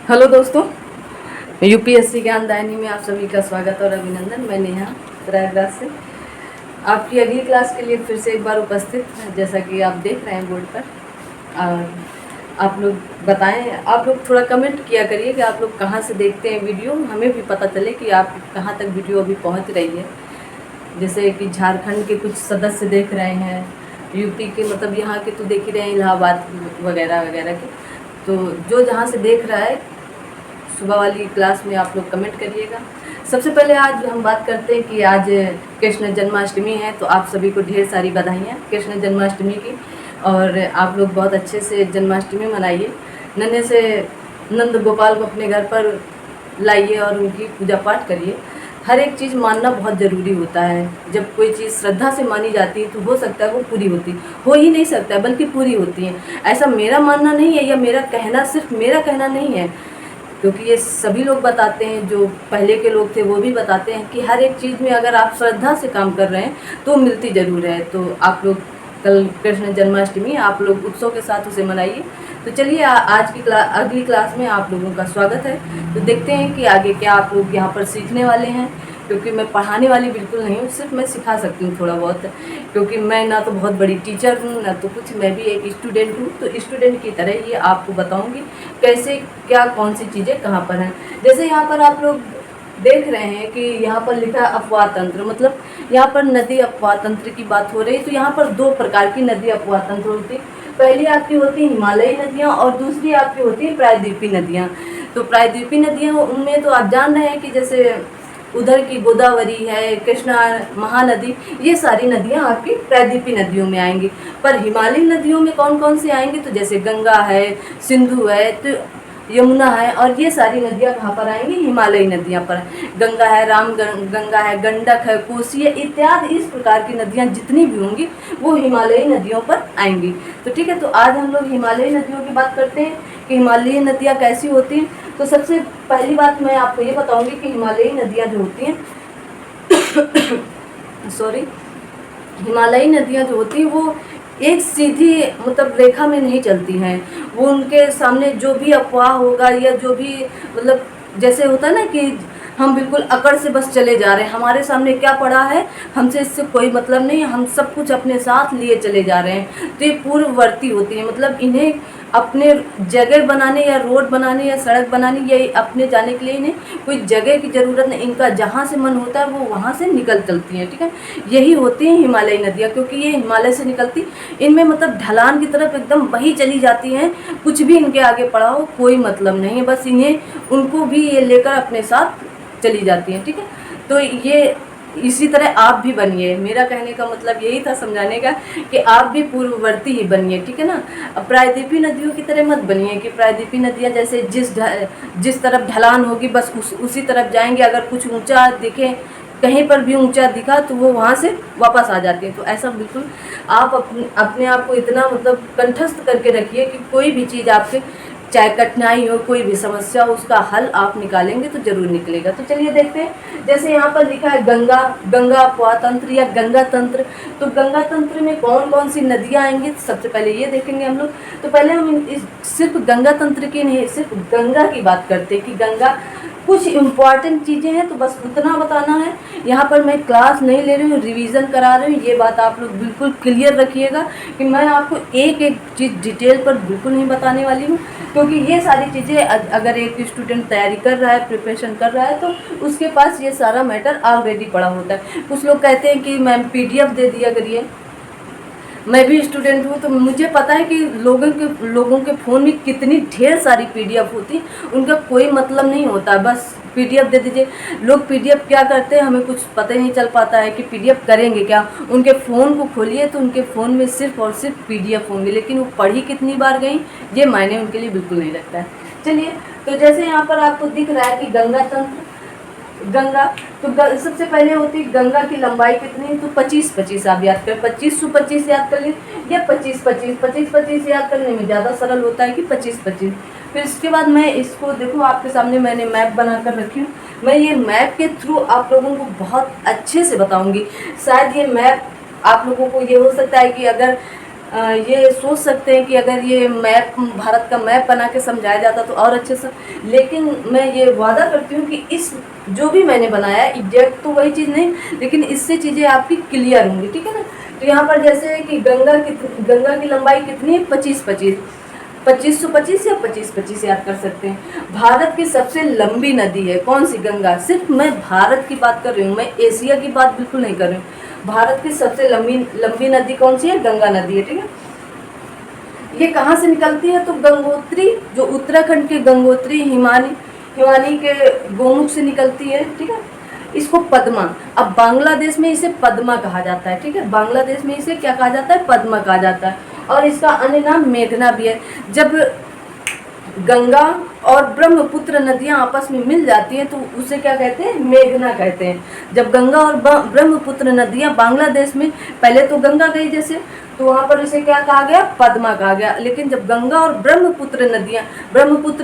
Hello दोस्तों, UPSC ज्ञानदायिनी में आप सभी का स्वागत और अभिनंदन। मैं नेहा प्रयागराज से आपकी अगली क्लास के लिए फिर से एक बार उपस्थित है। जैसा कि आप देख रहे हैं बोर्ड पर, और आप लोग बताएं, आप लोग थोड़ा कमेंट किया करिए कि आप लोग कहाँ से देखते हैं वीडियो, हमें भी पता चले कि आप कहाँ तक वीडियो अभी पहुँच रही है। जैसे कि झारखंड के कुछ सदस्य देख रहे हैं, यूपी के मतलब यहाँ के तो देख ही रहे हैं, इलाहाबाद वगैरह वगैरह के। तो जो जहाँ से देख रहा है सुबह वाली क्लास में आप लोग कमेंट करिएगा। सबसे पहले आज हम बात करते हैं कि आज कृष्ण जन्माष्टमी है, तो आप सभी को ढेर सारी बधाइयाँ कृष्ण जन्माष्टमी की। और आप लोग बहुत अच्छे से जन्माष्टमी मनाइए, नन्हे से नंद गोपाल को अपने घर पर लाइए और उनकी पूजा पाठ करिए। हर एक चीज़ मानना बहुत ज़रूरी होता है। जब कोई चीज़ श्रद्धा से मानी जाती है तो हो सकता है वो पूरी होती, हो ही नहीं सकता है बल्कि पूरी होती है। ऐसा मेरा मानना नहीं है, या मेरा कहना सिर्फ मेरा कहना नहीं है, क्योंकि ये सभी लोग बताते हैं, जो पहले के लोग थे वो भी बताते हैं कि हर एक चीज़ में अगर आप श्रद्धा से काम कर रहे हैं तो मिलती ज़रूर है। तो आप लोग कल कृष्ण जन्माष्टमी आप लोग उत्सव के साथ उसे मनाइए। तो चलिए आज की अगली क्लास में आप लोगों का स्वागत है। तो देखते हैं कि आगे क्या आप लोग यहाँ पर सीखने वाले हैं, क्योंकि मैं पढ़ाने वाली बिल्कुल नहीं हूँ, सिर्फ मैं सिखा सकती हूँ थोड़ा बहुत। क्योंकि मैं ना तो बहुत बड़ी टीचर हूँ ना तो कुछ, मैं भी एक स्टूडेंट हूँ। तो स्टूडेंट की तरह ये आपको बताऊँगी कैसे क्या कौन सी चीज़ें कहाँ पर हैं। जैसे यहाँ पर आप लोग देख रहे हैं कि यहाँ पर लिखा है अपवाह तंत्र, मतलब यहाँ पर नदी अपवाह तंत्र की बात हो रही है। तो यहाँ पर दो प्रकार की नदी अपवाह तंत्र होती है। पहली आपकी होती है हिमालयी नदियाँ और दूसरी आपकी होती है प्रायद्वीपीय नदियाँ। तो प्रायद्वीपीय नदियाँ उनमें तो आप जान रहे हैं कि जैसे उधर की गोदावरी है, कृष्णा, महानदी, ये सारी नदियाँ आपकी प्रायद्वीपीय नदियों में आएंगी। पर हिमालयी नदियों में कौन कौन सी आएंगी, तो जैसे गंगा है, सिंधु है, तो यमुना है, और ये सारी नदियाँ कहाँ पर आएंगी, हिमालयी नदियाँ पर। गंगा है, गंगा है, गंडक है, कोसी है, इत्यादि इस प्रकार की नदियाँ जितनी भी होंगी वो हिमालयी नदियों पर आएंगी। तो ठीक है, तो आज हम लोग हिमालयी नदियों की बात करते हैं कि हिमालयी नदियाँ कैसी होती हैं। तो सबसे पहली बात मैं आपको ये बताऊंगी कि हिमालयी नदियाँ जो होती हैं सॉरी, हिमालयी नदियाँ जो होती हैं वो एक सीधी मतलब रेखा में नहीं चलती हैं। वो उनके सामने जो भी अफवाह होगा या जो भी मतलब जैसे होता है ना कि हम बिल्कुल अकड़ से बस चले जा रहे हैं, हमारे सामने क्या पड़ा है हमसे इससे कोई मतलब नहीं है, हम सब कुछ अपने साथ लिए चले जा रहे हैं। तो ये पूर्ववर्ती होती है, मतलब इन्हें अपने जगह बनाने या रोड बनाने या सड़क बनाने या अपने जाने के लिए इन्हें कोई जगह की ज़रूरत नहीं। इनका जहाँ से मन होता है वो वहाँ से निकल चलती हैं। ठीक है, यही होती हैं हिमालयी नदियाँ, क्योंकि ये हिमालय से निकलती, इनमें मतलब ढलान की तरफ एकदम वही चली जाती हैं। कुछ भी इनके आगे पड़ा हो कोई मतलब नहीं है, बस इन्हें उनको भी ये लेकर अपने साथ चली जाती हैं। ठीक है, तो ये इसी तरह आप भी बनिए। मेरा कहने का मतलब यही था समझाने का कि आप भी पूर्ववर्ती ही बनिए। ठीक है ना, अब प्रायद्वीपीय नदियों की तरह मत बनिए कि प्रायद्वीपीय नदियाँ जैसे जिस तरफ ढलान होगी बस उसी तरफ जाएंगे। अगर कुछ ऊंचा दिखे, कहीं पर भी ऊंचा दिखा तो वो वहाँ से वापस आ जाती है। तो ऐसा बिल्कुल आप अपने आप को इतना मतलब कंठस्थ करके रखिए कि कोई भी चीज़ आपसे, चाहे कठिनाई हो, कोई भी समस्या हो, उसका हल आप निकालेंगे तो जरूर निकलेगा। तो चलिए देखते हैं, जैसे यहाँ पर लिखा है गंगा अपवाह तंत्र या गंगा तंत्र। तो गंगा तंत्र में कौन कौन सी नदियाँ आएंगी, तो सबसे पहले ये देखेंगे हम लोग। तो पहले हम सिर्फ गंगा तंत्र की नहीं, सिर्फ गंगा की बात करते हैं कि गंगा कुछ इम्पॉर्टेंट चीज़ें हैं, तो बस उतना बताना है। यहाँ पर मैं क्लास नहीं ले रही हूँ, रिवीजन करा रही हूँ, ये बात आप लोग बिल्कुल क्लियर रखिएगा कि मैं आपको एक एक चीज़ डिटेल पर बिल्कुल नहीं बताने वाली हूँ। क्योंकि ये सारी चीज़ें अगर एक स्टूडेंट तैयारी कर रहा है, प्रिपरेशन कर रहा है, तो उसके पास ये सारा मैटर ऑलरेडी पड़ा होता है। कुछ लोग कहते हैं कि मैम PDF दे दिया करिए। मैं भी स्टूडेंट हूँ तो मुझे पता है कि लोगों के फ़ोन में कितनी ढेर सारी PDF होती, उनका कोई मतलब नहीं होता, बस PDF दे दीजिए। लोग PDF क्या करते हैं हमें कुछ पता ही नहीं चल पाता है कि PDF करेंगे क्या। उनके फ़ोन को खोलिए तो उनके फ़ोन में सिर्फ और सिर्फ PDF होंगे, लेकिन वो पढ़ी कितनी बार गई ये मायने उनके लिए बिल्कुल नहीं रखता है। चलिए, तो जैसे यहाँ पर आपको दिख रहा है कि गंगा तंत्र, गंगा, तो सबसे पहले होती है गंगा की लंबाई कितनी है, तो 25-25 आप याद करें, 25 याद कर लीजिए या 25-25 याद करने में ज़्यादा सरल होता है कि 25-25। फिर इसके बाद मैं इसको देखो आपके सामने मैंने मैप बना कर रखी हूँ। मैं ये मैप के थ्रू आप लोगों को बहुत अच्छे से बताऊँगी। शायद ये मैप आप लोगों को ये हो सकता है कि अगर ये सोच सकते हैं कि अगर ये मैप, भारत का मैप बना के समझाया जाता तो और अच्छे से, लेकिन मैं ये वादा करती हूँ कि इस जो भी मैंने बनाया है एग्जैक्ट तो वही चीज़ नहीं, लेकिन इससे चीज़ें आपकी क्लियर होंगी, ठीक है ना। तो यहाँ पर जैसे है कि गंगा की लंबाई कितनी है, 25 या 25 याद कर सकते हैं। भारत की सबसे लंबी नदी है कौन सी, गंगा। सिर्फ मैं भारत की बात कर रही हूँ, मैं एशिया की बात बिल्कुल नहीं कर रही हूँ। भारत की सबसे लंबी नदी कौन सी है, गंगा नदी है, ठीक है। ये कहाँ से निकलती है, तो गंगोत्री, जो उत्तराखंड के गंगोत्री हिमानी के गोमुख से निकलती है, ठीक है। इसको पद्मा, अब बांग्लादेश में इसे पद्मा कहा जाता है, ठीक है। बांग्लादेश में इसे क्या कहा जाता है, पद्मा कहा जाता है। और इसका अन्य नाम मेघना भी है। जब गंगा और ब्रह्मपुत्र नदियां आपस में मिल जाती हैं तो उसे क्या कहते हैं, मेघना कहते हैं। जब गंगा और ब्रह्मपुत्र नदियां बांग्लादेश में, पहले तो गंगा गई जैसे, तो वहाँ पर इसे क्या कहा गया, पद्मा कहा गया। लेकिन जब गंगा और ब्रह्मपुत्र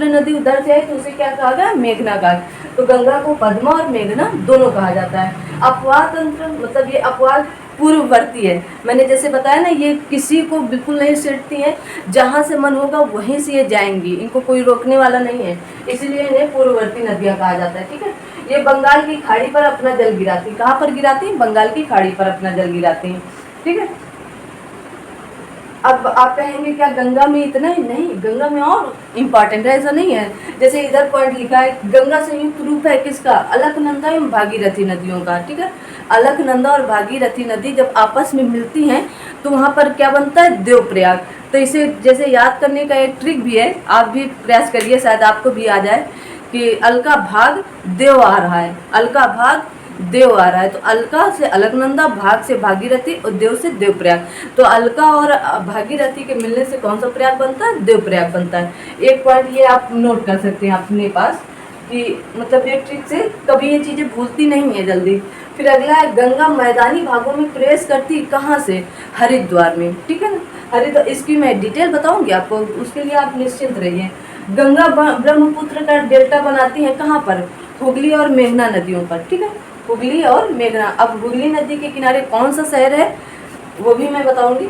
नदी उधर से आई तो उसे क्या कहा गया, मेघना कहा गया। तो गंगा को पद्मा और मेघना दोनों कहा जाता है। अपवाह तंत्र, मतलब ये अपवाह पूर्ववर्ती है। मैंने जैसे बताया ना, ये किसी को बिल्कुल नहीं छेड़ती हैं, जहाँ से मन होगा वहीं से ये जाएंगी, इनको कोई रोकने वाला नहीं है, इसलिए इन्हें पूर्ववर्ती नदियाँ कहा जाता है, ठीक है। ये बंगाल की खाड़ी पर अपना जल गिराती, कहाँ पर गिराती हैं, बंगाल की खाड़ी पर अपना जल गिराती हैं, ठीक है। अब आप कहेंगे क्या गंगा में इतना ही, नहीं, गंगा में और इम्पॉर्टेंट है, ऐसा नहीं है। जैसे इधर पॉइंट लिखा है, गंगा संयुक्त रूप है किसका, अलकनंदा एवं भागीरथी नदियों का, ठीक है। अलकनंदा और भागीरथी नदी जब आपस में मिलती हैं तो वहाँ पर क्या बनता है, देवप्रयाग। तो इसे जैसे याद करने का एक ट्रिक भी है, आप भी प्रयास करिए, शायद आपको भी आ जाए, कि अलका भाग देव आ रहा है, अलका भाग देव आ रहा है। तो अलका से अलकनंदा, भाग से भागीरथी और देव से देवप्रयाग। तो अलका और भागीरथी के मिलने से कौन सा प्रयाग बनता है, देवप्रयाग बनता है। एक पॉइंट ये आप नोट कर सकते हैं अपने पास, कि मतलब ये ट्रिक से कभी ये चीज़ें भूलती नहीं है जल्दी। फिर अगला है, गंगा मैदानी भागों में प्रवेश करती कहाँ से, हरिद्वार में, ठीक है ना। हरिद्वार, इसकी मैं डिटेल बताऊंगी आपको, उसके लिए आप निश्चिंत रहिए। गंगा ब्रह्मपुत्र का डेल्टा बनाती है कहाँ पर, हुगली और मेघना नदियों पर, ठीक है, हुगली और मेघना। अब हुगली नदी के किनारे कौन सा शहर है वो भी मैं बताऊंगी,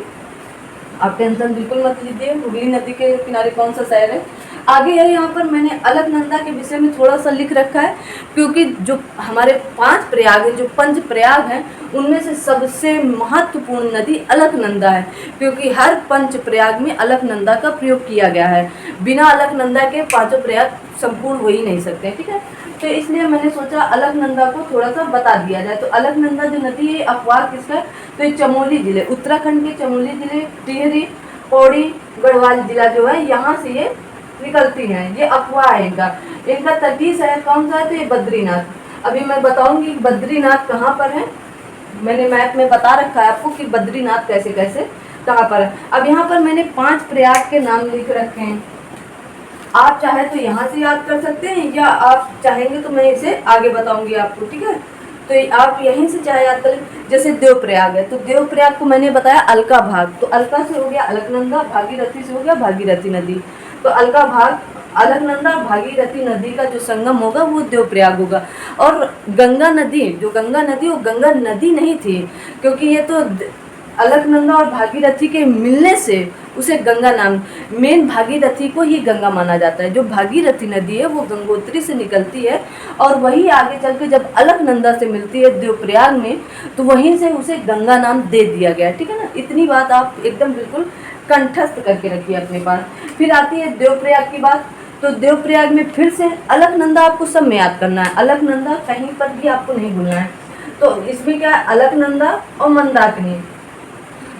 आप टेंशन बिल्कुल मत लीजिए। हुगली नदी के किनारे कौन सा शहर है, आगे है। यहाँ पर मैंने अलकनंदा के विषय में थोड़ा सा लिख रखा है, क्योंकि जो हमारे 5 प्रयाग हैं, जो पंच प्रयाग हैं, उनमें से सबसे महत्वपूर्ण नदी अलकनंदा है, क्योंकि हर पंच प्रयाग में अलकनंदा का प्रयोग किया गया है। बिना अलकनंदा के 5 प्रयाग संपूर्ण हो ही नहीं सकते, ठीक है। तो इसलिए मैंने सोचा अलकनंदा को थोड़ा सा बता दिया जाए। तो अलकनंदा जो नदी है, अपवाह किसका, तो ये चमोली जिले, उत्तराखंड के चमोली जिले, टिहरी, पौड़ी, गढ़वाल जिला जो है, यहाँ से ये निकलती हैं। ये अपवाह है इनका तटीय शहर कौन सा है, तो ये बद्रीनाथ। अभी मैं बताऊंगी बद्रीनाथ कहाँ पर है, मैंने मैप में बता रखा है आपको कि बद्रीनाथ कैसे कैसे कहाँ पर है। अब यहाँ पर मैंने 5 प्रयाग के नाम लिख रखे हैं, आप चाहे तो यहाँ से याद कर सकते हैं, या आप चाहेंगे तो मैं इसे आगे बताऊंगी आपको, ठीक है। तो आप यहीं से चाहे याद करें, जैसे देवप्रयाग है, तो देवप्रयाग को मैंने बताया अलका भाग, तो अलका से हो गया अलकनंदा, भागीरथी से हो गया भागीरथी नदी। तो अलका भाग, अलकनंदा और भागीरथी नदी का जो संगम होगा वो देवप्रयाग होगा। और गंगा नदी, जो गंगा नदी, वो गंगा नदी नहीं थी, क्योंकि ये तो अलकनंदा और भागीरथी के मिलने से उसे गंगा नाम, मेन भागीरथी को ही गंगा माना जाता है। जो भागीरथी नदी है वो गंगोत्री से निकलती है, और वही आगे चल के जब अलकनंदा से मिलती है देवप्रयाग में, तो वहीं से उसे गंगा नाम दे दिया गया, ठीक है ना। इतनी बात आप एकदम बिल्कुल कंठस्थ करके रखिए अपने पास। फिर आती है देवप्रयाग की बात, तो देवप्रयाग में फिर से अलकनंदा आपको सब में याद करना है, अलकनंदा कहीं पर भी आपको नहीं भूलना है। तो इसमें क्या है, अलकनंदा और मंदाकिनी।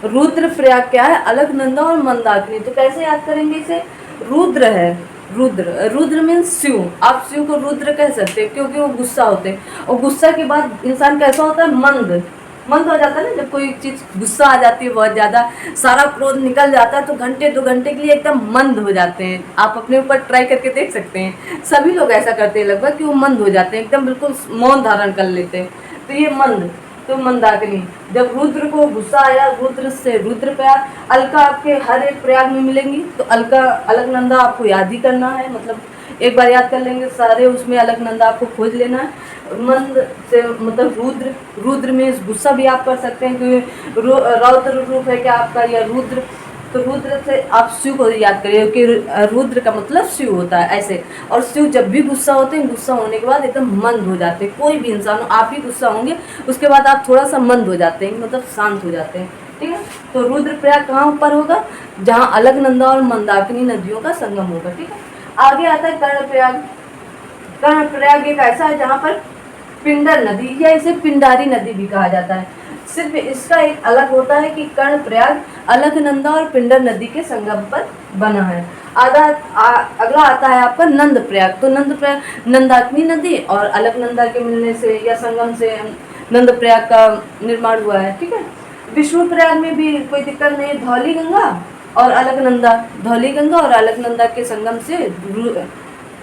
रुद्र प्रयाग क्या है, अलकनंदा और मंदाकिनी। तो कैसे याद करेंगे इसे, रुद्र है, रुद्र मीन्स शिव, आप शिव को रुद्र कह सकते हैं, क्योंकि वो गुस्सा होते हैं, और गुस्सा के बाद इंसान कैसा होता है, मंद हो जाता है ना। जब कोई चीज़ गुस्सा आ जाती है बहुत ज़्यादा, सारा क्रोध निकल जाता है, तो घंटे 2 घंटे के लिए एकदम मंद हो जाते हैं। आप अपने ऊपर ट्राई करके देख सकते हैं, सभी लोग ऐसा करते हैं लगभग, कि वो मंद हो जाते हैं, एकदम बिल्कुल मौन धारण कर लेते हैं। तो ये मंद, तो मंदाकिनी। जब रुद्र को गुस्सा आया, रुद्र से रुद्र प्रयाग, अलका आपके हर एक प्रयाग में मिलेंगी, तो अलका अलकनंदा आपको याद ही करना है, मतलब एक बार याद कर लेंगे सारे, उसमें अलकनंदा आपको खोज लेना है। मंद से मतलब रुद्र में गुस्सा भी आप कर सकते हैं, क्योंकि रौद्र रूप है क्या आपका, या रुद्र तो रुद्र से आप शिव को याद करिए कि रुद्र का मतलब शिव होता है ऐसे। और शिव जब भी गुस्सा होते हैं, गुस्सा होने के बाद एकदम मंद हो जाते हैं। कोई भी इंसान हो, आप ही गुस्सा होंगे, उसके बाद आप थोड़ा सा मंद हो जाते हैं, मतलब शांत हो जाते हैं, ठीक है। तो रुद्रप्रयाग कहाँ पर होगा? जहाँ अलकनंदा और मंदाकिनी नदियों का संगम होगा, ठीक है। आगे आता है कर्णप्रयाग। कर्णप्रयाग एक ऐसा है जहाँ पर पिंडर नदी या इसे पिंडारी नदी भी कहा जाता है। सिर्फ इसका एक अलग होता है कि कर्णप्रयाग अलकनंदा और पिंडर नदी के संगम पर बना है। अगला आता है आपका नंदप्रयाग। तो नंदप्रयाग नंदाकिनी नदी और अलकनंदा के मिलने से या संगम से नंदप्रयाग का निर्माण हुआ है, ठीक है। विष्णुप्रयाग में भी कोई दिक्कत नहीं, धौली गंगा और अलकनंदा के संगम से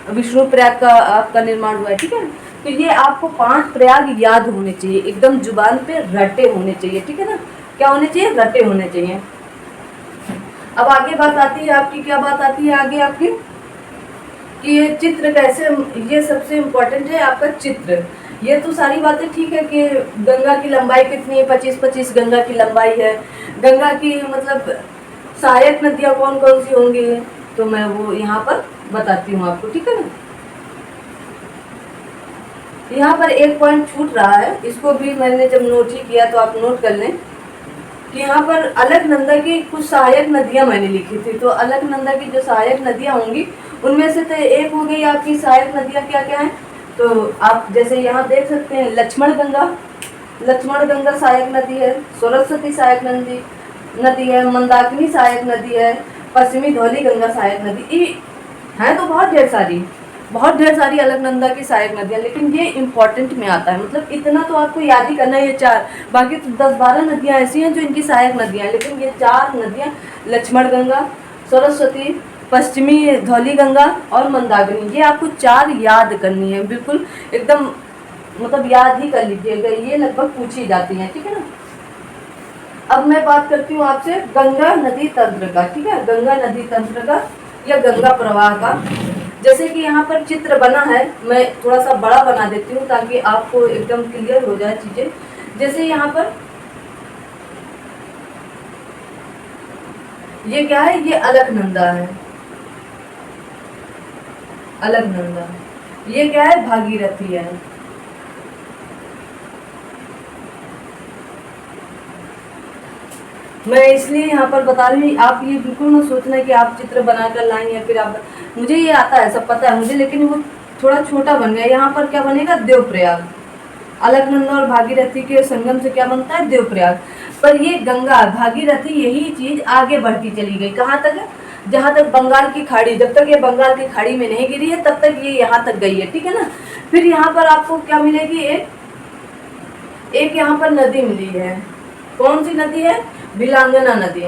विष्णुप्रयाग का आपका निर्माण हुआ है, ठीक है। तो ये आपको 5 प्रयाग याद होने चाहिए, एकदम जुबान पे रटे होने चाहिए, ठीक है ना। क्या होने चाहिए? रटे होने चाहिए। अब आगे बात आती है आपकी, क्या बात आती है आगे आपकी कि ये चित्र कैसे, ये सबसे इम्पोर्टेंट है आपका चित्र। ये तो सारी बातें ठीक है कि गंगा की लंबाई कितनी है, 25-25 गंगा की लंबाई है। गंगा की मतलब सहायक नदियाँ कौन कौन सी होंगी, तो मैं वो यहाँ पर बताती हूँ आपको, ठीक है ना। यहाँ पर एक पॉइंट छूट रहा है, इसको भी मैंने जब नोट ही किया तो आप नोट कर लें कि यहाँ पर अलकनंदा की कुछ सहायक नदियाँ मैंने लिखी थी। तो अलकनंदा की जो सहायक नदियाँ होंगी उनमें से तो एक हो गई आपकी सहायक नदियाँ क्या क्या हैं, तो आप जैसे यहाँ देख सकते हैं लक्ष्मण गंगा सहायक नदी है, सरस्वती सहायक नदी है, मंदाकिनी सहायक नदी है, पश्चिमी धौली गंगा सहायक नदी है। तो बहुत ढेर सारी अलकनंदा की सहायक नदियाँ, लेकिन ये इम्पोर्टेंट में आता है, मतलब इतना तो आपको याद ही करना है, ये 4। बाकी तो 10-12 नदियाँ ऐसी हैं जो इनकी सहायक नदियाँ हैं, लेकिन ये 4 नदियाँ लक्ष्मण गंगा, सरस्वती, पश्चिमी धौली गंगा और मंदाकिनी, ये आपको 4 याद करनी है, बिल्कुल एकदम मतलब याद ही कर लीजिएगा, ये लगभग पूछी जाती हैं, ठीक है ना। अब मैं बात करती हूँ आपसे गंगा नदी तंत्र का, ठीक है। गंगा नदी तंत्र का या गंगा प्रवाह का। जैसे कि यहाँ पर चित्र बना है, मैं थोड़ा सा बड़ा बना देती हूँ ताकि आपको एकदम क्लियर हो जाए चीजें। जैसे यहाँ पर ये क्या है, ये अलकनंदा है, ये क्या है, भागीरथी है। मैं इसलिए यहाँ पर बता रही हूँ, आप ये बिल्कुल मत सोचना कि आप चित्र बनाकर लाएंगे या फिर आप, मुझे ये आता है, सब पता है मुझे, लेकिन वो थोड़ा छोटा बन गया। यहाँ पर क्या बनेगा, देवप्रयाग। अलकनंदा और भागीरथी के संगम से क्या बनता है, देवप्रयाग। पर ये गंगा भागीरथी यही चीज आगे बढ़ती चली गई, कहाँ तक, जहाँ तक बंगाल की खाड़ी, जब तक ये बंगाल की खाड़ी में नहीं गिरी है तब तक ये यहाँ तक गई है, ठीक है ना। फिर यहाँ पर आपको क्या मिलेगी, एक यहाँ पर नदी मिली है। कौन सी नदी है, भिलांगना नदी।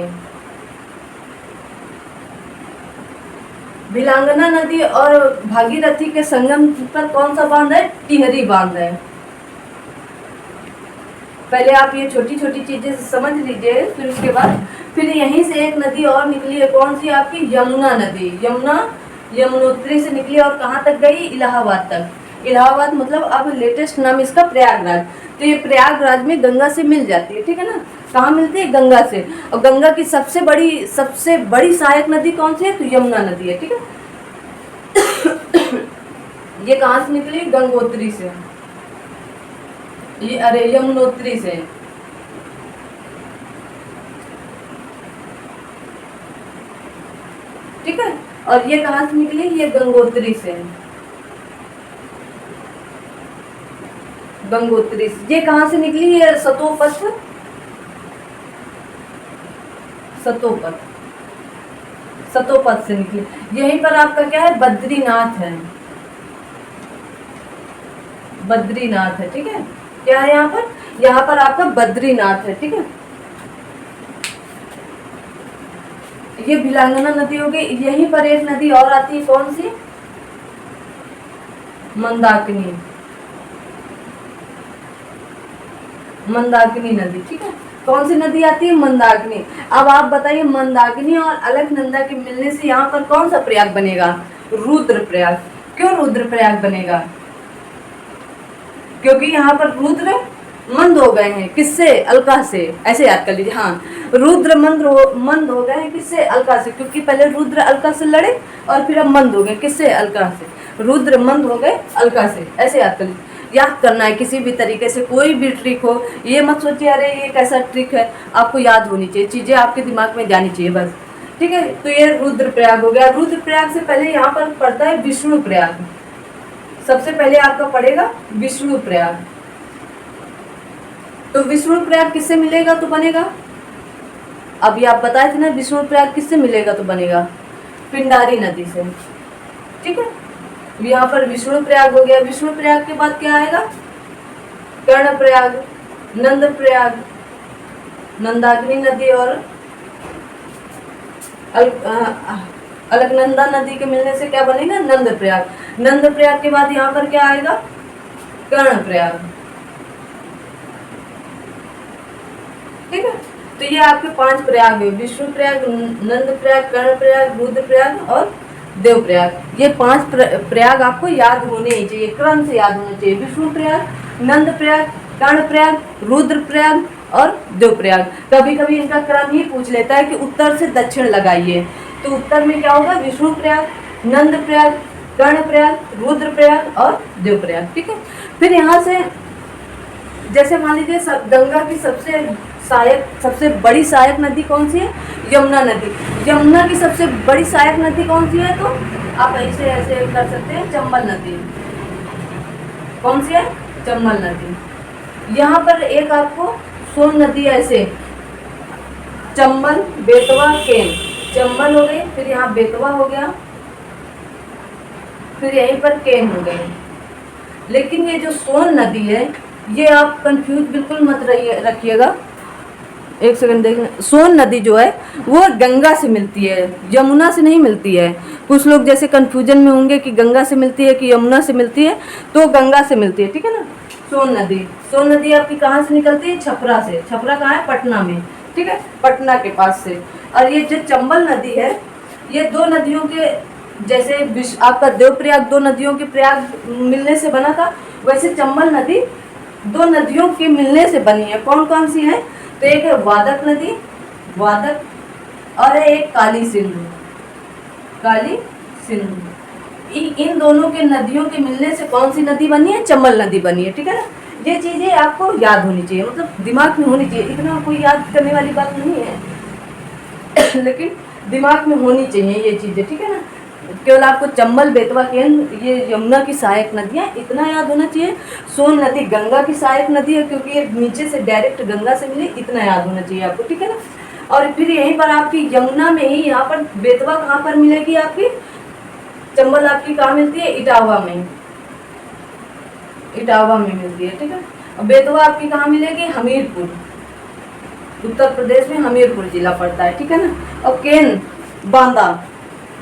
भिलांगना नदी और भागीरथी के संगम पर कौन सा बांध है, टिहरी बांध है। पहले आप ये छोटी छोटी चीजें समझ लीजिए, फिर उसके बाद फिर यहीं से एक नदी और निकली है, कौन सी आपकी, यमुना नदी। यमुनोत्री से निकली और कहाँ तक गई, इलाहाबाद तक। इलाहाबाद मतलब अब लेटेस्ट नाम इसका प्रयागराज। तो ये प्रयागराज में गंगा से मिल जाती है, ठीक है ना। कहाँ मिलती है, गंगा से। और गंगा की सबसे बड़ी सहायक नदी कौन सी है, तो यमुना नदी है, ठीक है। ये कहाँ से निकली, गंगोत्री से, यमुनोत्री से। ठीक है। और ये कहाँ से निकली, ये गंगोत्री से। ये कहाँ से निकली, ये सतोपथ से निकली। यहीं पर आपका क्या है, बद्रीनाथ है, ठीक है। क्या है यहाँ पर आपका बद्रीनाथ है, ठीक है। ये भिलांगना नदी हो गई। यहीं पर एक नदी और आती है, कौन सी, मंदाकिनी नदी, ठीक है। कौन सी नदी आती है, मंदाकिनी। अब आप बताइए, मंदाकिनी और अलकनंदा के मिलने से यहाँ पर कौन सा प्रयाग बनेगा, रुद्रप्रयाग। क्यों रुद्रप्रयाग बनेगा, क्योंकि यहाँ पर रुद्र मंद हो गए हैं, किससे? अलका से। ऐसे याद कर लीजिए। हाँ, रुद्र मंद हो गए हैं, किससे? अलका से, क्योंकि पहले रुद्र अलका से लड़े और फिर अब मंद हो गए, किससे? अलका से। रुद्र मंद हो गए अलका से, ऐसे याद कर लीजिए। याद करना है किसी भी तरीके से, कोई भी ट्रिक हो, ये मत सोचिए अरे ये कैसा ट्रिक है, आपको याद होनी चाहिए, चीज़ें आपके दिमाग में जानी चाहिए बस। ठीक है, तो ये रुद्रप्रयाग हो गया। रुद्रप्रयाग से पहले यहाँ पर पड़ता है विष्णुप्रयाग। सबसे पहले आपका पड़ेगा विष्णुप्रयाग। तो विष्णुप्रयाग किससे मिलेगा तो बनेगा? अभी आप बताए थे ना, विष्णुप्रयाग किससे मिलेगा तो बनेगा? पिंडारी नदी से। ठीक है, यहाँ पर विष्णुप्रयाग हो गया। विष्णुप्रयाग के बाद क्या आएगा? कर्णप्रयाग, नंदप्रयाग, नंदाग्नि नदी और अलकनंदा नदी के मिलने से क्या बनेगा? नंदप्रयाग। नंदप्रयाग के बाद यहाँ पर क्या आएगा? कर्णप्रयाग। ठीक है, तो ये आपके 5 प्रयाग हुए, विष्णुप्रयाग, नंदप्रयाग, कर्णप्रयाग, रुद्रप्रयाग और देवप्रयाग। ये 5 प्रयाग आपको याद होने ही चाहिए, क्रम से याद होना चाहिए। विष्णुप्रयाग, नंदप्रयाग, कर्णप्रयाग, रुद्रप्रयाग और देवप्रयाग। कभी कभी इनका क्रम ही पूछ लेता है कि उत्तर से दक्षिण लगाइए, तो उत्तर में क्या होगा? विष्णुप्रयाग, नंदप्रयाग, कर्णप्रयाग, रुद्रप्रयाग और देवप्रयाग। ठीक है, फिर यहाँ से जैसे मान लीजिए गंगा की सबसे बड़ी सहायक नदी कौन सी है? यमुना नदी। यमुना की सबसे बड़ी सहायक नदी कौन सी है? तो आप ऐसे ऐसे कर सकते हैं, चंबल नदी। कौन सी है? चंबल नदी। यहाँ पर एक आपको सोन नदी, ऐसे चंबल, बेतवा, केन। चंबल हो गई, फिर यहाँ बेतवा हो गया, फिर यहीं पर केन हो गए। लेकिन ये जो सोन नदी है, ये आप कंफ्यूज बिल्कुल मत रखिएगा। एक सेकंड देखें, सोन नदी जो है वो गंगा से मिलती है, यमुना से नहीं मिलती है। कुछ लोग जैसे कंफ्यूजन में होंगे कि गंगा से मिलती है कि यमुना से मिलती है, तो गंगा से मिलती है। ठीक है ना। सोन नदी आपकी कहाँ से निकलती है? छपरा से। छपरा कहाँ है? पटना में। ठीक है, पटना के पास से। और ये जो चंबल नदी है, ये 2 नदियों के, जैसे आपका देवप्रयाग 2 नदियों के प्रयाग मिलने से बना था, वैसे चंबल नदी 2 नदियों के मिलने से बनी है। कौन कौन सी है? तो एक है वादक नदी, वादक, और है एक काली सिंधु। काली सिंधु, इन दोनों के नदियों के मिलने से कौन सी नदी बनी है? चंबल नदी बनी है। ठीक है ना। ये चीज़ें आपको याद होनी चाहिए, मतलब दिमाग में होनी चाहिए। इतना कोई याद करने वाली बात नहीं है लेकिन दिमाग में होनी चाहिए ये चीज़ें। ठीक है ना। केवल आपको चंबल, बेतवा, केन, ये यमुना की सहायक नदियाँ, इतना याद होना चाहिए। सोन नदी गंगा की सहायक नदी है, क्योंकि ये नीचे से डायरेक्ट गंगा से मिली, इतना याद होना चाहिए आपको। ठीक है ना। और फिर यहीं पर आपकी यमुना में ही, यहाँ पर बेतवा कहाँ पर मिलेगी आपकी? चंबल आपकी कहाँ मिलती है? इटावा में। इटावा में मिलती है। ठीक है। और बेतवा आपकी कहाँ मिलेगी? हमीरपुर, उत्तर प्रदेश में हमीरपुर जिला पड़ता है। ठीक है ना। और केन,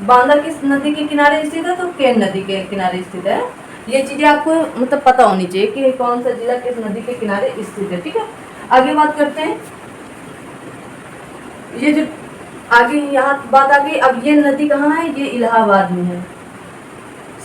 बांदा किस नदी के किनारे स्थित है? तो केन नदी के किनारे स्थित है। ये चीज़ें आपको मतलब पता होनी चाहिए कि कौन सा जिला किस नदी के किनारे स्थित है। ठीक है, आगे बात करते हैं। ये जो आगे यहाँ बात आ गई, अब ये नदी कहाँ है? ये इलाहाबाद में है,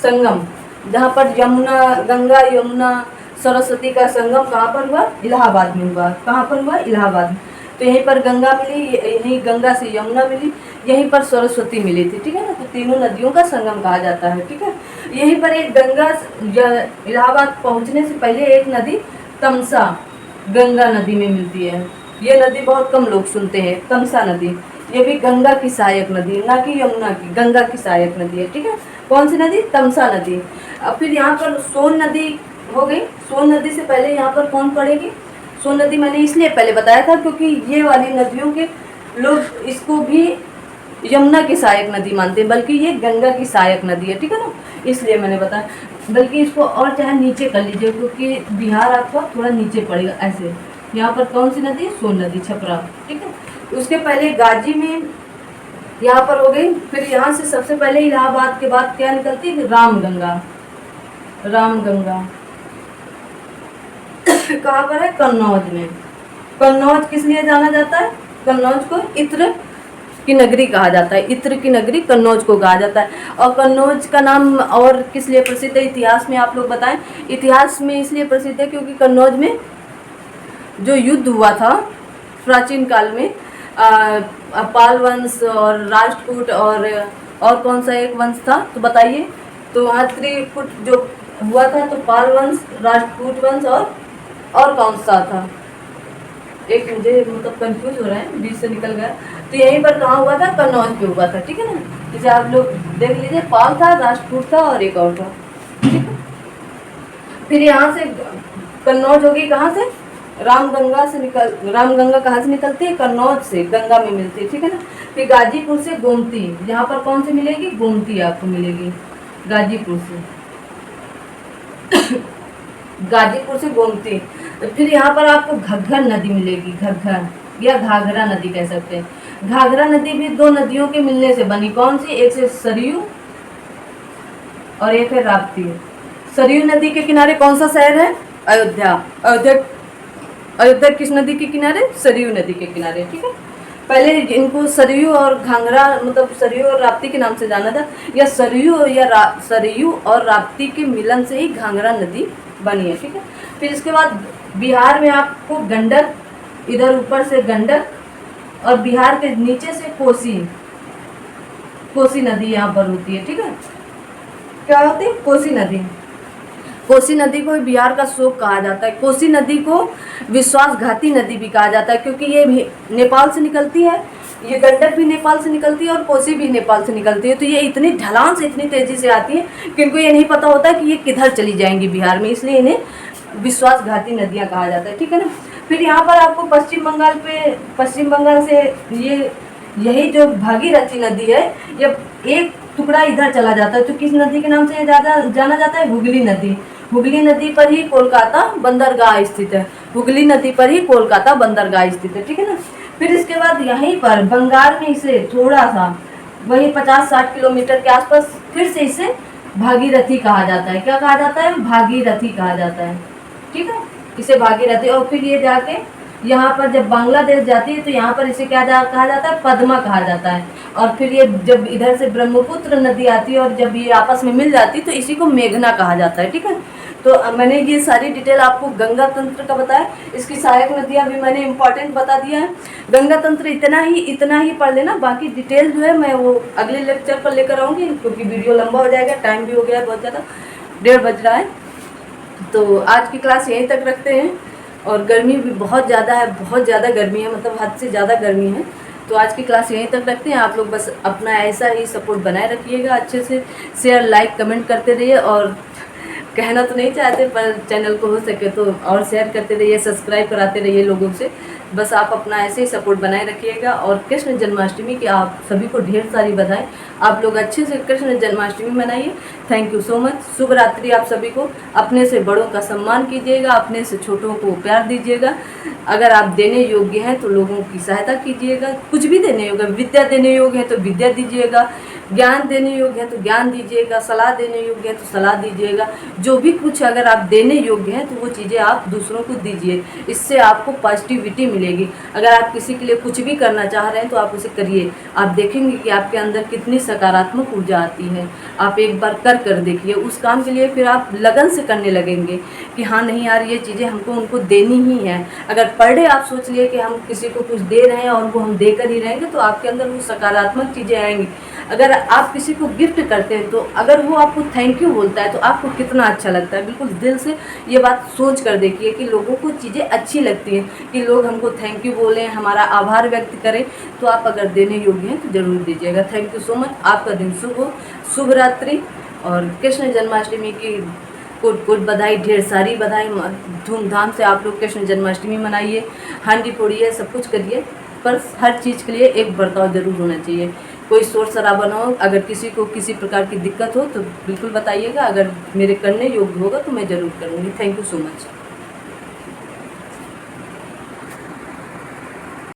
संगम, जहाँ पर यमुना, गंगा यमुना सरस्वती का संगम कहाँ पर हुआ? इलाहाबाद में हुआ। कहाँ पर हुआ? इलाहाबाद में। तो यहीं पर गंगा मिली, यहीं गंगा से यमुना मिली, यहीं पर सरस्वती मिली थी। ठीक है ना। तो तीनों नदियों का संगम कहा जाता है। ठीक है, यहीं पर एक गंगा, इलाहाबाद पहुंचने से पहले एक नदी तमसा गंगा नदी में मिलती है। ये नदी बहुत कम लोग सुनते हैं, तमसा नदी। ये भी गंगा की सहायक नदी, ना कि यमुना की, गंगा की सहायक नदी है। ठीक है, कौन सी नदी? तमसा नदी। अब फिर यहाँ पर सोन नदी हो गई। सोन नदी से पहले यहाँ पर कौन पड़ेगी? सोन नदी मैंने इसलिए पहले बताया था क्योंकि ये वाली नदियों के लोग इसको भी यमुना की सहायक नदी मानते हैं, बल्कि ये गंगा की सहायक नदी है। ठीक है ना, इसलिए मैंने बताया। बल्कि इसको और चाहे नीचे कर लीजिए, क्योंकि बिहार आपका थोड़ा नीचे पड़ेगा। ऐसे यहाँ पर कौन सी नदी? सोन नदी, छपरा। ठीक है, उसके पहले गाजी में यहाँ पर हो गई। फिर यहाँ से सबसे पहले इलाहाबाद के बाद क्या निकलती है? रामगंगा। रामगंगा कहाँ पर है? कन्नौज में। कन्नौज किस लिए जाना जाता है? कन्नौज को इत्र की नगरी कहा जाता है। इत्र की नगरी कन्नौज को कहा जाता है। और कन्नौज का नाम और किस लिए प्रसिद्ध है? इतिहास में आप लोग बताएं। इतिहास में इसलिए प्रसिद्ध है क्योंकि कन्नौज में जो युद्ध हुआ था प्राचीन काल में, पाल वंश और राष्ट्रकूट और कौन सा एक वंश था तो बताइए। तो वहाँ त्रिकूट जो हुआ था तो पाल वंश, राष्ट्रकूट वंश और कौन सा था, एक मुझे मतलब कंफ्यूज हो रहा है, बीच से निकल गया। तो यहीं पर कहाँ हुआ था, कन्नौज पे हुआ था, ठीक है ना। जैसे आप लोग देख लीजिए, पाल था, राष्ट्रकूट था और एक और था, ठीक है। फिर यहाँ से कन्नौज होगी कहाँ से, रामगंगा कहाँ से निकलती है, कन्नौज से, गंगा में मिलती है, ठीक है ना। फिर गाजीपुर से गोमती, यहाँ पर कौन सी मिलेगी, गोमती आपको मिलेगी गाजीपुर से गाजीपुर से गोमती। फिर यहाँ पर आपको घग्घर नदी मिलेगी, घग्घर या घाघरा नदी कह सकते हैं। घाघरा नदी भी दो नदियों के मिलने से बनी, कौन सी, एक से सरयू और एक है राप्ती। सरयू नदी के किनारे कौन सा शहर है, अयोध्या। अयोध्या किस नदी के किनारे, सरयू नदी के किनारे, ठीक है। पहले इनको सरयू और घाघरा मतलब सरयू और राप्ती के नाम से जाना था, या सरयू और राप्ती के मिलन से ही घाघरा नदी बनी है, ठीक है। फिर इसके बाद बिहार में आपको गंडक, इधर ऊपर से गंडक और बिहार के नीचे से कोसी नदी यहाँ पर होती है, ठीक है। क्या होती है, कोसी नदी। कोसी नदी को बिहार का शोक कहा जाता है। कोसी नदी को विश्वासघाती नदी भी कहा जाता है, क्योंकि ये नेपाल से निकलती है, ये गंडक भी नेपाल से निकलती है और कोसी भी नेपाल से निकलती है। तो ये इतनी ढलान से इतनी तेज़ी से आती है कि इनको ये नहीं पता होता कि ये किधर चली जाएंगी बिहार में, इसलिए इन्हें विश्वासघाती नदियाँ कहा जाता है, ठीक है ना। फिर यहाँ पर आपको पश्चिम बंगाल से यही जो भागीरथी नदी है, ये एक टुकड़ा इधर चला जाता है। तो किस नदी के नाम से जाना जाता है, हुगली नदी। हुगली नदी पर ही कोलकाता बंदरगाह स्थित है, हुगली नदी पर ही कोलकाता बंदरगाह स्थित है, ठीक है ना। फिर इसके बाद यहीं पर बंगाल में इसे थोड़ा सा वही 50-60 किलोमीटर के आसपास फिर से इसे भागीरथी कहा जाता है। क्या कहा जाता है, भागीरथी कहा जाता है, ठीक है, इसे भागीरथी। और फिर ये जाके यहाँ पर जब बांग्लादेश जाती है तो यहाँ पर इसे क्या कहा जाता है, पद्मा कहा जाता है। और फिर ये जब इधर से ब्रह्मपुत्र नदी आती है और जब ये आपस में मिल जाती है तो इसी को मेघना कहा जाता है, ठीक है। तो मैंने ये सारी डिटेल आपको गंगा तंत्र का बताया, इसकी सहायक नदियाँ भी मैंने इंपॉर्टेंट बता दिया है। गंगा तंत्र इतना ही पढ़ लेना, बाकी डिटेल जो है मैं वो अगले लेक्चर पर लेकर आऊँगी, क्योंकि वीडियो लंबा हो जाएगा, टाइम भी हो गया है बहुत ज़्यादा, 1:30 बज रहा है। तो आज की क्लास यहीं तक रखते हैं। और गर्मी भी बहुत ज़्यादा है, बहुत ज़्यादा गर्मी है, मतलब हद से ज़्यादा गर्मी है। तो आज की क्लास यहीं तक रखते हैं। आप लोग बस अपना ऐसा ही सपोर्ट बनाए रखिएगा, अच्छे से शेयर लाइक कमेंट करते रहिए, और कहना तो नहीं चाहते पर चैनल को हो सके तो और शेयर करते रहिए, सब्सक्राइब कराते रहिए लोगों से। बस आप अपना ऐसे ही सपोर्ट बनाए रखिएगा। और कृष्ण जन्माष्टमी की आप सभी को ढेर सारी बधाई। आप लोग अच्छे से कृष्ण जन्माष्टमी मनाइए। Thank you so much. शुभ रात्रि आप सभी को। अपने से बड़ों का सम्मान कीजिएगा, अपने से छोटों को प्यार दीजिएगा। अगर आप देने योग्य हैं तो लोगों की सहायता कीजिएगा, कुछ भी देने योग्य, विद्या देने योग्य है तो विद्या दीजिएगा, ज्ञान देने योग्य है तो ज्ञान दीजिएगा, सलाह देने योग्य है तो सलाह दीजिएगा। जो भी कुछ अगर आप देने योग्य हैं तो वो चीज़ें आप दूसरों को दीजिए, इससे आपको पॉजिटिविटी मिलेगी। अगर आप किसी के लिए कुछ भी करना चाह रहे हैं तो आप उसे करिए, आप देखेंगे कि आपके अंदर कितनी सकारात्मक ऊर्जा आती है। आप एक बार कर देखिए उस काम के लिए, फिर आप लगन से करने लगेंगे कि हाँ नहीं यार ये चीज़ें हमको उनको देनी ही है। अगर पर डे आप सोच लिए कि हम किसी को कुछ दे रहे हैं और वो हम देकर ही रहेंगे तो आपके अंदर वो सकारात्मक चीज़ें आएंगी। अगर आप किसी को गिफ्ट करते हैं तो अगर वो आपको थैंक यू बोलता है तो आपको कितना अच्छा लगता है। बिल्कुल दिल से ये बात सोच कर देखिए कि लोगों को चीज़ें अच्छी लगती हैं कि लोग हमको थैंक यू बोलें, हमारा आभार व्यक्त करें। तो आप अगर देने योग्य हैं तो ज़रूर दीजिएगा। Thank you so much. आपका दिन शुभ हो, शुभ रात्रि। और कृष्ण जन्माष्टमी की कोट बधाई, ढेर सारी बधाई। धूमधाम से आप लोग कृष्ण जन्माष्टमी मनाइए, हांडी फोड़िए, सब कुछ करिए, पर हर चीज़ के लिए एक बर्ताव जरूर होना चाहिए। कोई शोर शराबा ना हो। अगर किसी को किसी प्रकार की दिक्कत हो तो बिल्कुल बताइएगा, अगर मेरे करने योग्य होगा तो मैं ज़रूर करूँगी। Thank you so much.